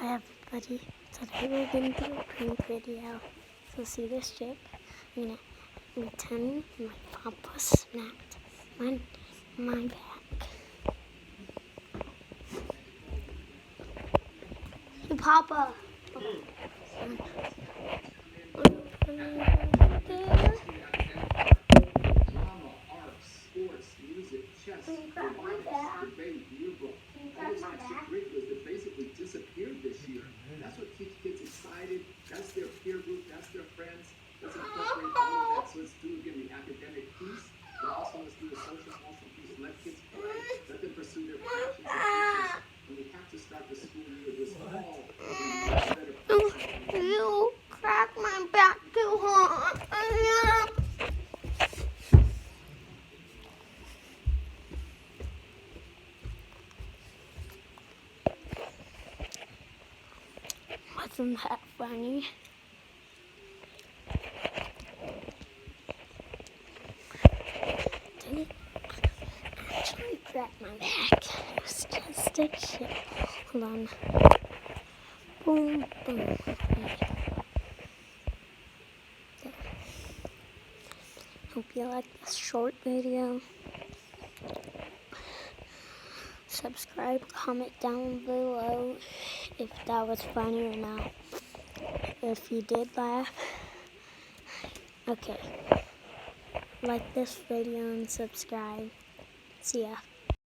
Hi everybody, today we're going to do a prank video. So see this chip? I'm going to pretend my papa snapped my back. Hey Papa! Can you crack my back? Basically disappeared this year. That's what keeps kids excited. That's their peer group. That's their friends. Let's incorporate all of that. So let's do again the academic piece, but also let's do the social emotional piece. Let kids play. Let them pursue their passions and interests. And we have to start the school year this fall. You cracked my back too hard. Wasn't that funny? Didn't actually crack my back. It was just a chip. Hold on. Boom, boom. There. Hope you like this short video. Subscribe, comment down below if that was funny or not. If you did laugh, okay. Like this video and subscribe. See ya.